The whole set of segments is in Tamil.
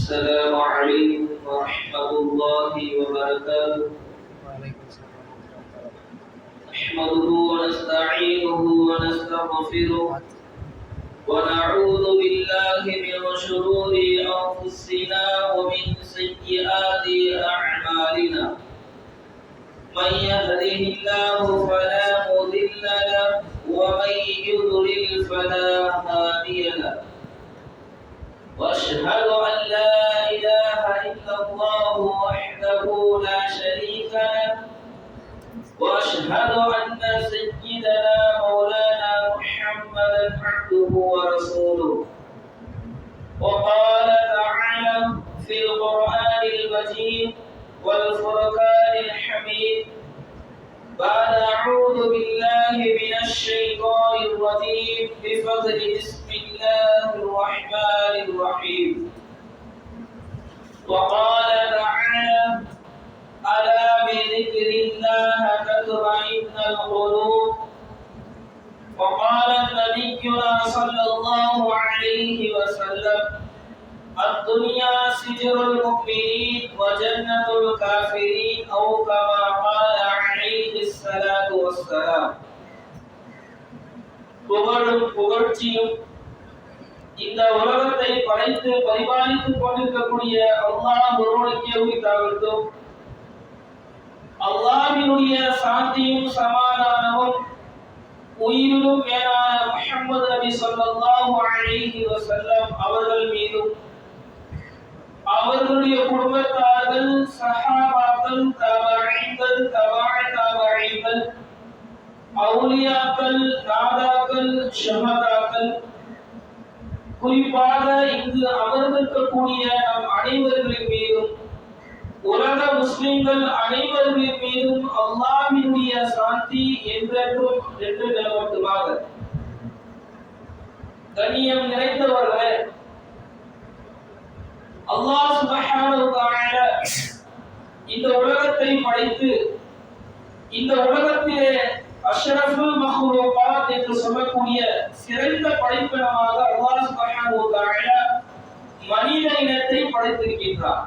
السلام عليكم ورحمة الله وبركاته. نحمده ونستعينه ونستغفره ونعوذ بالله من شرور أنفسنا ومن سيئات أعمالنا. من يهده الله فلا مضل له ومن يضلل فلا هادي له. واشهد ان لا اله الا الله وحده لا شريك له واشهد ان سيدنا مولانا محمدا عبده ورسوله. وقال تعالى في القران المجيد والفرقان الحميد بعد أعوذ بالله من الشيطان الرجيم بفضل بسم الله الرحمن الرحيم. وقال تعالى ألا بذكر الله تطمئن القلوب. وقال نبينا صلى الله عليه وسلم الدنيا سجن المؤمنين وجنة الكافرين أو كما قال عليه الصلاة والسلام. புகழ்ச்சியும் இந்த உலகத்தை படைத்து பரிபாலித்துக் கொண்டிருக்கக்கூடிய அல்லாஹ் ஒருவனுக்கே உரித்தாகட்டும். அல்லாஹ்வினுடைய சாந்தியும் சமாதானமும் உயிரிலும் மேலான முஹம்மது நபி ஸல்லல்லாஹு அலைஹி வஸல்லம் அவர்கள் மீதும் அவர்களுடைய குடும்பத்தார்கள், சஹாபாக்கள், தபஈன்கள், தபஈன்கள், அவுலியாக்கள், நாதாக்கள், ஷஹதாக்கள், குறிப்பாக இங்கு அமர்ந்திருக்கக்கூடிய நம் அனைவர்களின் மீதும் உலக முஸ்லிம்கள் அனைவர்களின் மீதும் அல்லாஹ்வினுடைய சாந்தி என்றென்றும் என்று நிலவட்டுமாக. கண்ணியம் நிறைந்தவர்களே, அல்லாஹ் சுப்ஹானஹு வ தஆலா இந்த உலகத்தை படைத்து இந்த உலகத்திலே அஷ்ரஃபுல் மக்லூகாத் என்று சொல்லக்கூடிய சிறந்த படைப்பினமாக அல்லாஹ் சுப்ஹானஹு வ தஆலா மனித இனத்தை படைத்திருக்கின்றார்.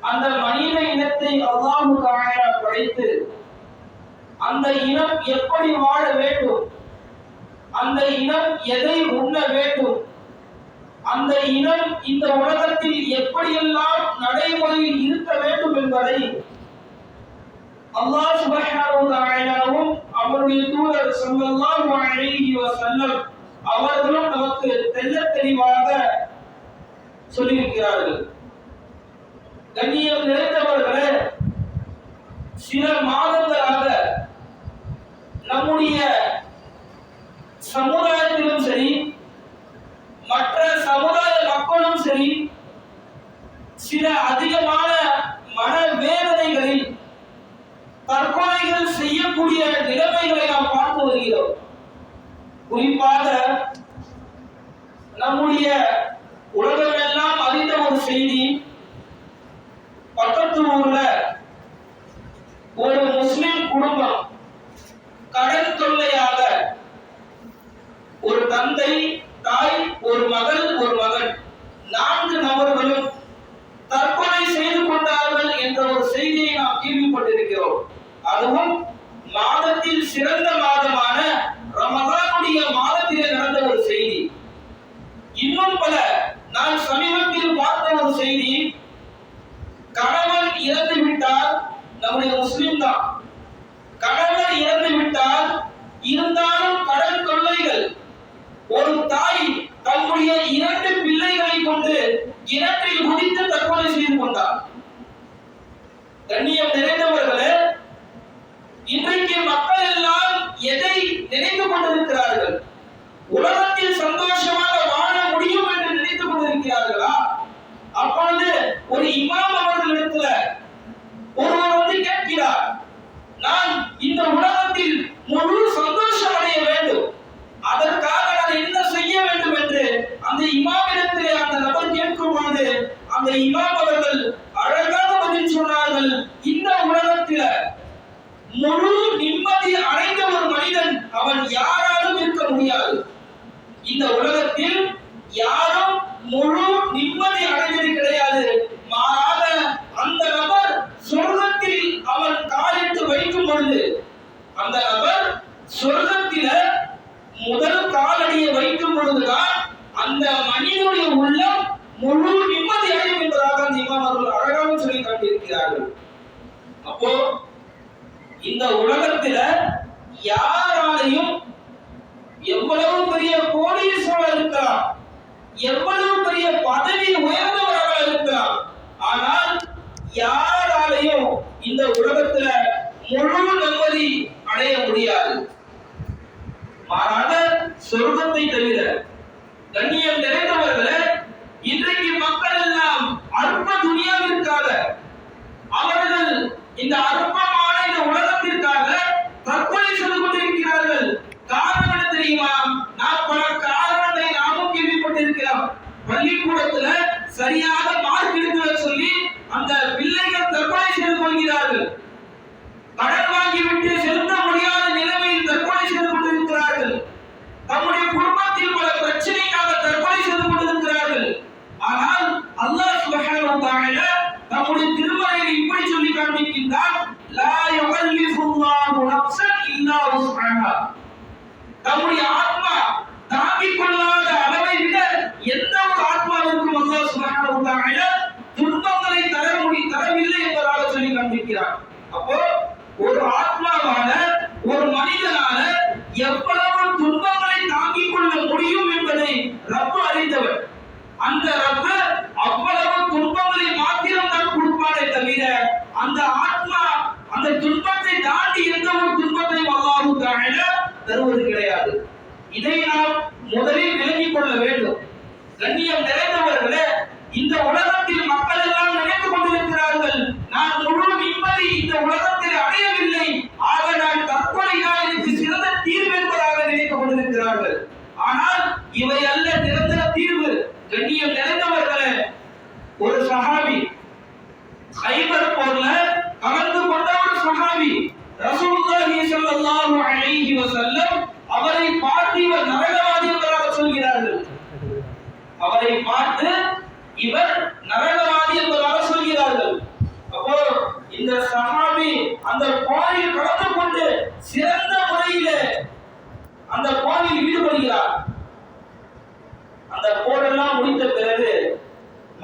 அந்த மனித இனத்தை அல்லாஹ் தஆலா படைத்து அந்த இனம் எப்படி வாழ வேண்டும், அந்த இனம் எதை உண்ண வேண்டும், அந்த இனம் இந்த உலகத்தில் எப்படியெல்லாம் நடைமுறையில் இருக்க வேண்டும் என்பதை அல்லாஹ் சுப்ஹானஹு வ தஆலாவும் அவருடைய தூதர் ஸல்லல்லாஹு அலைஹி வஸல்லம் அவர்களும் நமக்கு தெள்ளத் தெளிவாக சொல்லியிருக்கிறார்கள். கண்ணியம் நிறைந்தவர்களே, சில மாதங்களாக நம்முடைய சமுதாயத்திலும் சரி மற்ற சமுதாய மக்களும் சரி சில அதிகமான மனவேதனைகளில் தற்கொலைகள் செய்யக்கூடிய நிலைமைகளை நாம் பார்த்து வருகிறோம். குறிப்பாக நம்முடைய உலகமெல்லாம் அறிந்த ஒரு செய்தி, பக்கத்து ஊர்ல ஒரு முஸ்லிம் குடும்பம் கடன் தொல்லையாக ஒரு தந்தை, தாய், ஒரு மகள், ஒரு மகன் 4 நபர்களும் தற்கொலை செய்து கொண்டார்கள் என்ற ஒரு செய்தியை நாம் கேள்விப்பட்டிருக்கிறோம். அதுவும் மாதத்தில் சிறந்த மாதமான ரமதானுடைய மாதத்திலே நடந்த ஒரு செய்தி. இன்னும் பல நான் சமீபத்தில் பார்த்த ஒரு செய்தி, கணவன் இறந்து விட்டால், நம்முடைய முஸ்லிம் தான், கணவன் இறந்து விட்டால் இருந்தாலும் கடன் தொல்லைகள், ஒரு தாய் தன்னுடைய 2 பிள்ளைகளை கொண்டு கிணற்றில் குதித்து தற்கொலை செய்து கொண்டார். கண்ணியம் நிறைந்தவர்களே, இன்றைக்கு மக்கள் எல்லாம் எதை நினைத்துக் கொண்டிருக்கிறார்கள்? உலகத்தில் சந்தோஷமாக வாழ முடியும் என்று நினைத்துக் கொண்டிருக்கிறார்களா? அப்பொழுது ஒரு இமாம் அவர்களிடத்துல ஒருவர் வந்து கேட்கிறார், நான் இந்த உலகத்தில் முழு சந்தோஷம் அடைய வேண்டும், அதற்காக நான் என்ன செய்ய வேண்டும் என்று அந்த இமாமிடத்திலே அந்த நபர் கேட்கும் பொழுது அந்த இமாம் அவர்கள் அழகாக பதில் சொன்னார்கள், இந்த உலகத்தில் முழு நிம்மதி அடைந்த ஒரு மனிதன் அவன் யாராலும் இருக்க முடியாது. இந்த உலகத்தில் யாரும் முழு நிம்மதி அடைந்த சொர்க்கத்தில முதல் காலடியை வைக்கும் பொழுதுதான் அந்த மனிதனுடைய உள்ளம் முழு நிம்மதி அடையும் என்பதாக அந்த இமாம் அவர்கள் அழகாக சொல்லி காட்டியிருக்கிறார்கள். அப்போ இந்த உலகத்தில யாராலையும் எவ்வளவு பெரிய கோடீஸ்வரர் இருக்கலாம், எவ்வளவு பெரிய பதவி உயர்ந்தவராக இருக்கலாம், ஆனால் யாராலையும் இந்த உலகத்துல முழு நிம்மதி அடைய முடியாது. மாறாக சொர்க்கத்தை தவிர கண்ணியம் நிறைந்தவர்களே, இன்றைக்கு மக்கள் எல்லாம் அற்ப துனியாவிற்காக, அவர்கள் இந்த அற்பமான இந்த உலகத்திற்காக தற்கொலை செய்து கொண்டிருக்கிறார்கள். காரணம் என்ன தெரியுமா? நாம் பல காரணங்களை நாமும் கேள்விப்பட்டிருக்கிறோம். பள்ளிக்கூடத்துல சரியாக மார்க் எடுக்க சொல்லி அந்த பிள்ளைகள் தற்கொலை செய்து கொள்கிறார்கள். கடன் வாங்கிவிட்டு செலுத்த முடியாத நிலைமையில் தற்கொலை செய்து கொண்டிருக்கிறார்கள். தம்முடைய குடும்பத்தில் பல பிரச்சனைக்காக தற்கொலை செய்து கொண்டிருக்கிறார்கள். ஆனால் அல்லாஹ் சுப்ஹானஹு வ தஆலா நம்முடைய திருமறையில் இப்படி சொல்லி காண்பிக்கின்றார், லா யுகல்லிஃபுல்லாஹு நஃப்ஸன் இல்லா வஸ்அஹா. நம்முடைய ஆத்மா தாங்கிக் கொள்ளாத அளவை விட எந்த ஒரு ஆத்மாவிற்கும் அல்லாஹ் சுப்ஹானஹு வ தஆலா துன்பங்களை தரவில்லை என்பதாக சொல்லி காண்பிக்கிறார். அப்போ ஒரு ஆத்மாவான ஒரு மனிதனால எவ்வளவு துன்பங்களை தாங்கிக் கொள்ள முடியும் என்பதை ரப்பு அறிந்தவர். அந்த ரப்பு அவ்வளவு துன்பங்களை மாத்திரம் தான் கொடுப்பானே தவிர அந்த ஆத்மா அந்த துன்பத்தை தாண்டி எந்த ஒரு துன்பத்தையும் அல்லாஹ் தஆலா தருவது கிடையாது. இதை நாம் முதலில் விளங்கிக் கொள்ள வேண்டும். கண்ணியம் நிறைந்தவர்களே, இந்த உலகத்தில் மக்கள் எல்லாம் நினைத்துக் கொண்டிருக்கிறார்கள், நான் முழு நிம்மதி இந்த உலகத்தில் அடையவில்லை, ஆக நான் தற்கொலை தான் எனக்கு சிறந்த தீர்வு என்பதாக நினைத்துக் கொண்டிருக்கிறார்கள். ஆனால் இவை அல்ல நிரந்தர தீர்வு. கண்ணியம் நிறைந்தவர்களே, ஒரு சஹாபி கைபர் போர்ல கலந்து கொண்ட ஒரு சஹாபி ரசூலுல்லாஹி ஸல்லல்லாஹு அலைஹி வஸல்லம் அவரை பார்த்து இவர் நரகவாதி என்பதாக சொல்கிறார்கள். அவரை பார்த்து இவர் நரகவாதி என்பதாக சொல்கிறார்கள். அப்போ இந்த சஹாபி அந்த போரில் கலந்து கொண்டு சிறந்த முறையில் அந்த போரில் ஈடுபடுகிறார். அந்த போரெல்லாம் முடிந்த பிறகு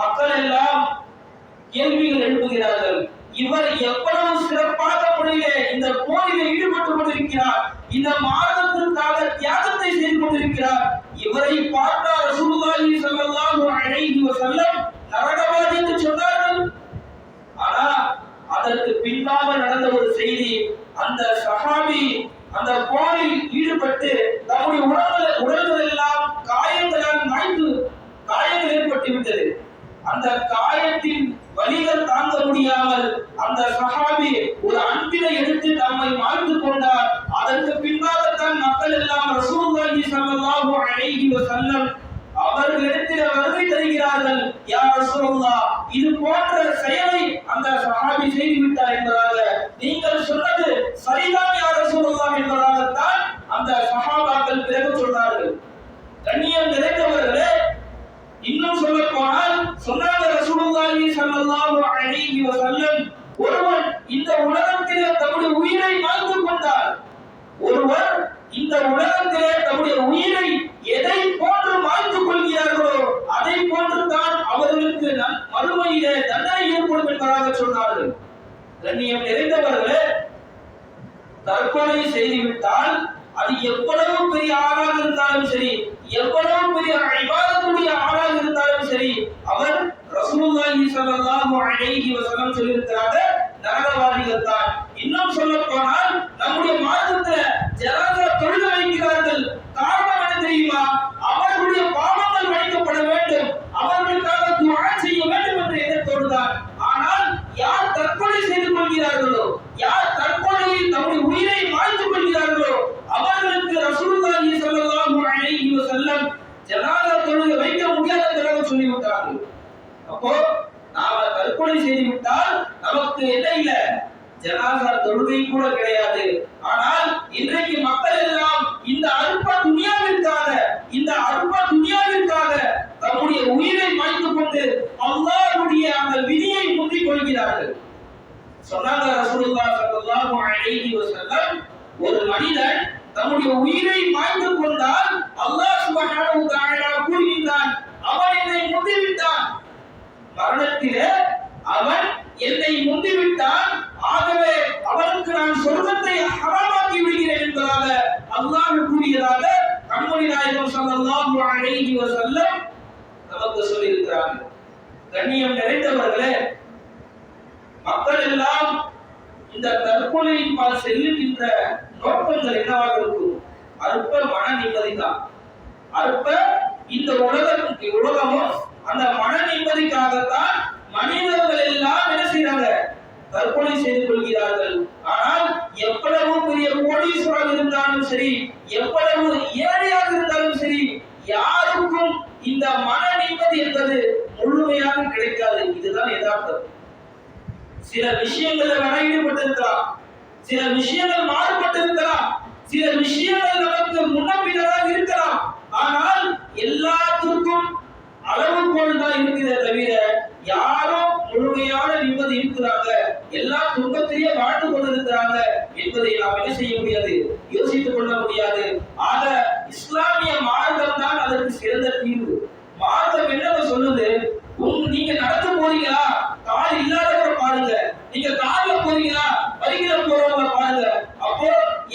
மக்கள் எல்லாம் கேள்விகள் எழுப்புகிறார்கள். இவர் எவ்வளவு சிறப்பான முறையிலே இந்த போரில் ஈடுபட்டு கொண்டிருக்கிறார், இந்த மார்க்கத்திற்காக தியாகத்தை செய்து கொண்டிருக்கிறார். இவரை பார்த்தால் ரசூலுல்லாஹி ஸல்லல்லாஹு அலைஹி வஸல்லம் நரகவாதி என்று சொன்னார்கள். ஆனா அதற்கு பின்பாக நடந்த ஒரு செய்தி, அந்த சஹாபி அந்த போரில் ஈடுபட்டு தம்முடைய உடல்கள் எல்லாம் காயங்களால் மாய்ந்து காயங்கள் ஏற்பட்டு விட்டது. அந்த காயத்தின் வலிகள் தாங்க முடியாமல் அந்த சஹாபி ஒரு அன்பினை எடுத்து தம்மை மாய்த்து கொண்டார். அதற்கு பின்பாகத்தான் மக்கள் எல்லாம் ரசூலுல்லாஹி ஸல்லல்லாஹு அலைஹி வஸல்லம் அவர்களிடத்தில் வருகை தருகிறார்கள். யா ரசூலுல்லாஹ், இது போன்ற செயலை அந்த சஹாபி செய்துவிட்டார் என்பதாக நீங்கள் சொன்னது சரிதான் யா ரசூலுல்லாஹ் என்பதாகத்தான் அந்த சஹாபாக்கள் பிறகு சொன்னார்கள். கண்ணியம் நிறைந்தவர்களே, இன்னும் சொல்ல போனால் சொன்னாங்க ரசூலுல்லாஹி ஸல்லல்லாஹு அலைஹி வஸல்லம், ஒருவன் இந்த உலகத்திலே தன்னுடைய உயிரை மாய்த்து கொண்டார். ஒருவர் இந்த உலகத்திலே தன்னுடைய உயிரை எதை போன்று மாய்த்துக் கொள்கிறார்களோ அதை போன்று தான் அவர்களுக்கு மறுமையிலே தண்டனை ஏற்படும் என்பதாக சொன்னார்கள். கண்ணியம் நிறைந்தவர்களே, தற்கொலை செய்துவிட்டால் அது எவ்வளவு பெரிய ஆளாக இருந்தாலும் சரி, எவ்வளவு பெரிய இபாதத்துடைய ஆளாக இருந்தாலும் சரி, அவர் ரசூலுல்லாஹி ஸல்லல்லாஹு அலைஹி வஸல்லம் சொல்லியிருக்கிறார்கள், நரகவாதிகள் தான். இன்னும் சொல்ல போனால் நம்முடைய மார்க்கத்துல ஜனாஸா தொழுகை வைக்கிறார்கள். காரணம் என்ன தெரியுமா? அவர்களுடைய பாவங்கள் மன்னிக்கப்பட வேண்டும், அவர்களுக்காக துஆ செய்ய வேண்டும் என்ற எண்ணத்தோடு தான். ஆனால் யார் தற்கொலை செய்து கொள்கிறார்களோ, யார் தற்கொலையில் தம்முடைய உயிரை மாய்த்துக் கொள்கிறார்களோ அவர்களுக்கு ரசூலுல்லாஹி ஸல்லல்லாஹு அலைஹி வஸல்லம் ஜனாஸா தொழுகை வைக்க முடியாது என்று சொல்லிவிட்டார்கள். அப்போ நாம தற்கொலை செய்து விட்டால் நமக்கு என்ன இல்லை, ஜனாஸா தொழுகை கூட கிடையாது. ஆனால் இன்றைக்கு மக்கள் எல்லாம் இந்த அற்ப துனியாவிற்காக தம்முடைய உயிரை மாய்த்துக் கொண்டு அல்லாஹ்வுடைய அந்த விதியை முந்திக் கொள்கிறார்கள். சொன்னாங்க ரசூலுல்லாஹி ஸல்லல்லாஹு அலைஹி வஸல்லம், ஒரு மனிதன் தன்னுடைய உயிரை மாய்த்து கொண்டால் அல்லாஹ் சுப்ஹானஹு வ தஆலா கூறுகின்றான், அவன் என்னை முந்திவிட்டான், மரணத்திலே அவன் என்னை முந்திவிட்டான், ஆகவே அவனுக்கு நான் சொர்க்கத்தை ஹராமாக்கி விடுகிறேன் என்பதாக அல்லாஹ் கூறியதாக கண்மணி நாயகம் ஸல்லல்லாஹு அலைஹி வஸல்லம் நமக்கு சொல்லியிருக்கிறார்கள். கண்ணியம் நிறைந்தவர்களே, மக்கள் எல்லாம் இந்த தற்கொலையின் பால் செல்லுகின்ற நோக்கங்கள் என்னவாக இருக்கும்? அற்ப மன நிம்மதிதான். அற்ப இந்த உலகமும் அந்த மன நிம்மதிக்காகத்தான் மனிதர்கள் எல்லாம் என்ன செய்யறாங்க? தற்கொலை செய்து கொள்கிறார்கள். ஆனால் எவ்வளவு பெரிய கோடீஸ்வரர் இருந்தாலும் சரி, எவ்வளவு ஏழையாக இருந்தாலும் சரி, யாருக்கும் இந்த மன நிம்மதி என்பது முழுமையாக கிடைக்காது. இதுதான் யதார்த்தம். சில விஷயங்கள்ல வேணா ஈடுபட்டிருக்கலாம், சில விஷயங்கள் மாறுபட்டிருக்கலாம், சில விஷயங்கள் நமக்கு முன்னப்பின்னதாக இருக்கலாம். ஆனால் எல்லாத்திற்கும் அளவுகோல் தான் இருக்கிறதே தவிர யாரும் முழுமையான நிம்மதி இருக்கிறாங்க, எல்லா துன்பத்திலேயே வாழ்ந்து கொண்டிருக்கிறாங்க என்பதை நாம் என்ன செய்ய முடியாது, யோசித்துக் கொள்ள முடியாது. ஆக இஸ்லாமிய மார்க்கம் தான் அதற்கு சிறந்த தீர்வு. மார்க்கம் என்ன சொல்லுது? நீங்க நடந்து போறீங்களா, கால் இல்லாதவரை பாருங்க, நீங்க கால்ல போறீங்களா, பைக்ல போறவங்க பாருங்க. அப்போ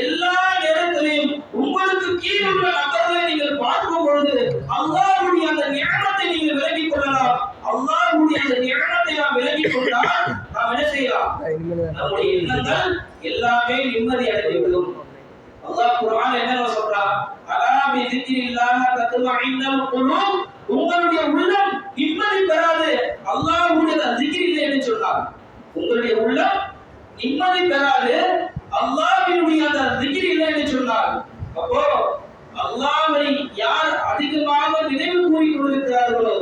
எல்லா நேரத்திலையும் உங்களுக்கு கீழ் உள்ள நபர்களை நீங்கள் பார்க்கும் பொழுது அல்லாஹ்வுடைய அந்த நியமத்தை நீங்கள் விலகிக் கொள்ளலாம். அல்லாஹ்வுடைய அந்த நியமத்தை நாம் விலகிக் கொண்டால் நாம் என்ன செய்யலாம்? நம்முடைய எண்ணங்கள் எல்லாமே நிம்மதி அடைந்துவிடும். அல்லாஹ் குர்ஆன்ல என்ன சொல்றான்? அலா பி ذிக்ரில்லாஹ் தத்மஇன்னல் குலூப். உங்களுடைய உள்ளம் நிம்மதி பெறாது அல்லாஹ்வுடைய zikr இல்லை என்று சொன்னார். உங்களுடைய உள்ளம் நிம்மதி பெறாது அல்லாஹ்வினுடைய அந்த zikr இல்லை என்று சொன்னார். அப்போ அல்லாஹ்வை யார் அதிகமாக நினைவு கூறி கொண்டிருக்கிறார்களோ,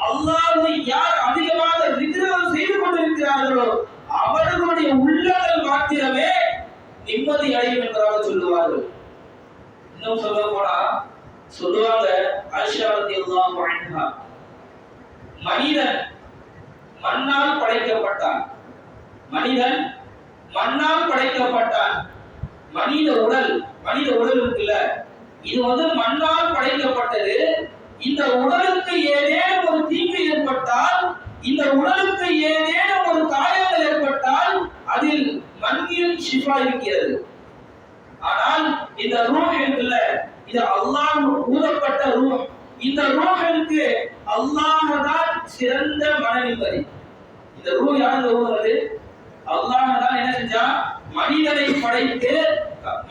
அல்லாஹ்வை யார் அதிகமாக zikr செய்து கொண்டிருக்கிறார்களோ, அவர்களுடைய உள்ளங்கள் மாத்திரமே நிம்மதி அடையும் என்பதாக சொல்லுவார்கள். இன்னும் சொல்ல போனா சொல்லுவாங்க, ஆயிஷா ரலியல்லாஹு அன்ஹா, மனிதன் மண்ணால் படைக்கப்பட்டான், மனிதன் மண்ணால் படைக்கப்பட்டான். மனித உடல் இருக்குல்ல, இது மண்ணால் படைக்கப்பட்டது. இந்த உடலுக்கு ஏதேனும் ஒரு தீங்கு ஏற்பட்டால், இந்த உடலுக்கு ஏதேனும் ஒரு காயங்கள் ஏற்பட்டால் அதில் மண்ணில் ஷிஃபா இருக்கிறது. ஆனால் இந்த ரூஹ் இருக்குல்ல, இது அல்லாஹ் ஊதப்பட்ட ரூஹ். இந்த ரூஹுக்கு அல்லாஹ் தான் சிறந்த மன நிம்மதி. இந்த ரூஹ் யாருக்கு ஊதுறது? அல்லாஹ் தான் என்ன செஞ்சா, மனிதனை படைத்து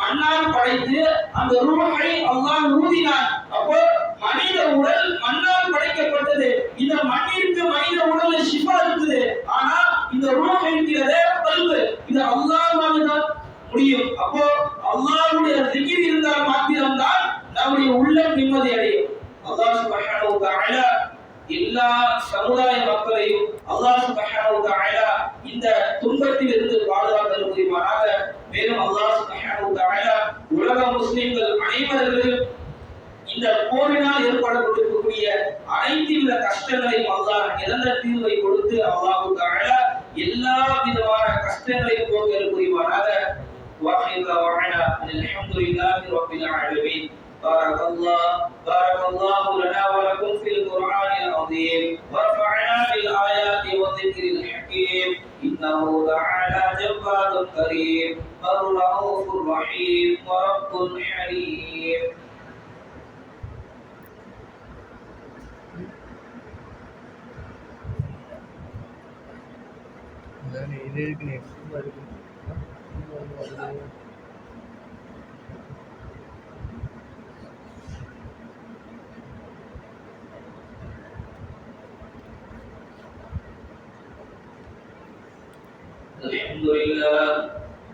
மண்ணால் படைத்து அந்த ரூஹை அல்லாஹ் ஊதினான். அப்போ மனித உடல் மண்ணால் படைக்கப்பட்டது. இந்த மண்ணிற்கு மனித உடல்ல ஷிஃபா இருக்குது. ஆனா இந்த ரூஹ் இருக்கிறதே கல்பு, இது அல்லாஹ்வால தான் முடியும். அப்போ அல்லாஹ்வுடைய zikr இருந்தால் மாத்திரம்தான் நம்முடைய உள்ளம் நிம்மதி அடையும். அல்லாஹ் சுப்ஹானஹு வ தஆலா எல்லா சமுதாய மக்களையும் அல்லாஹ் சுப்ஹானஹு வ தஆலா இந்த துன்பத்தில் இருந்து பாதுகாத்தல் புரிவானாக. மேலும் அல்லாஹ் சுப்ஹானஹு வ தஆலா உலக முஸ்லிம்கள் அனைவரையும் இந்த போரினால் ஏற்படக்கூடிய அனைத்து வித கஷ்டங்களையும் அல்லாஹ் நிரந்தர தீர்வை கொடுத்து அல்லாஹ் தஆலா எல்லா விதமான கஷ்டங்களையும் போக்கல் புரிவானாக. وآخر دعوانا أن الحمد لله رب العالمين. بارك الله لنا ولكم في القرآن العظيم ورفعنا بالآيات والذكر الحكيم. إنه تعالى جواد كريم رؤوف رحيم ورب حليم.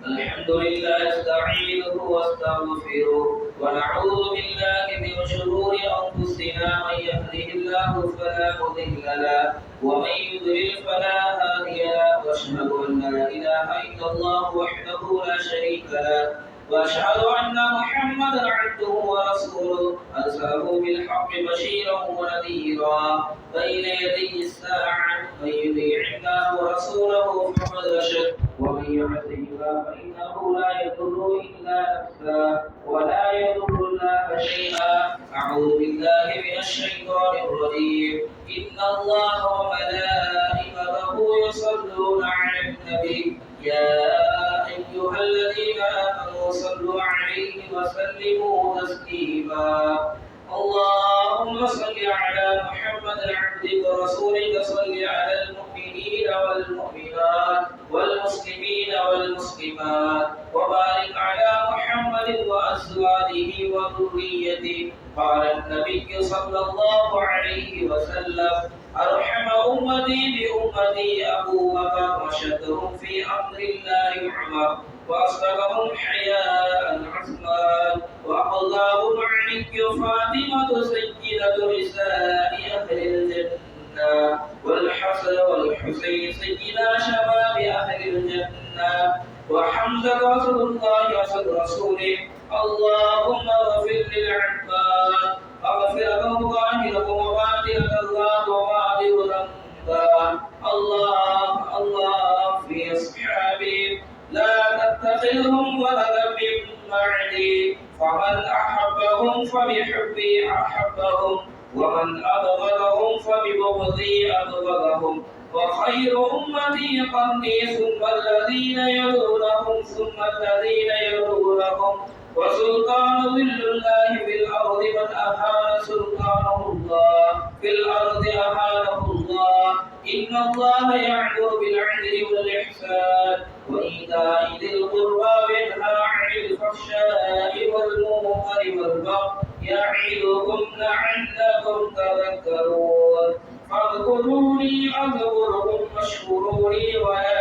الحمد لله استعينه واستغفره ونعوذ بالله من شرور انفسنا. من يهده الله فلا مضل له ومن يضلل فلا هادي له. واشهد ان لا اله الا الله وحده لا شريك له وأشهد أن محمدا عبده ورسوله أرسله بالحق بشيرا ونذيرا بين يدي الساعة من يطيع الله ورسوله فقد رشد ومن يعص الله فإنه لا يضر إلا نفسه ولا يضر الله شيئا. أعوذ بالله من الشيطان الرجيم. إن الله وملائكته يصلون على النبي يا أيها الذين آمنوا صلوا عليه وسلموا تسليما. اللهم صل على محمد عبدك ورسولك صل على المؤمنين والمؤمنات والمسلمين والمسلمات وبارك على محمد وأزواجه وذريته. قال النبي صلى الله عليه وسلم أرحم أمتي بأمتي أبو بكر وشدهم في أمر الله عمر وأصدقهم حياء عثمان وأقضاهم علي فاطمة سيدة نساء أهل الجنة والحسن والحسين سيدا شباب أهل الجنة وحمزة رسول الله وصد رسوله. اللهم اغفر للعباد اغفر لهم ظاهرهم وباطنهم الله وباطن ذنبا. الله في أصحابي لا تتخذهم ولدا من بعدي فمن أحبهم فبحبي أحبهم ومن أبغضهم فببغضي أبغضهم. وخير أمتي قرني ثم الذين يلونهم ثم الذين يلونهم وسلطان ظل الله في الأرض من أهان سلطانه الله في الأرض أهانه الله. إن الله يأمر بالعدل والإحسان وإيتاء ذي القربى وينهى عن الفحشاء والمنكر والبغي يعظكم لعلكم تذكرون. فاذكروني أذكركم واشكروا لي ولا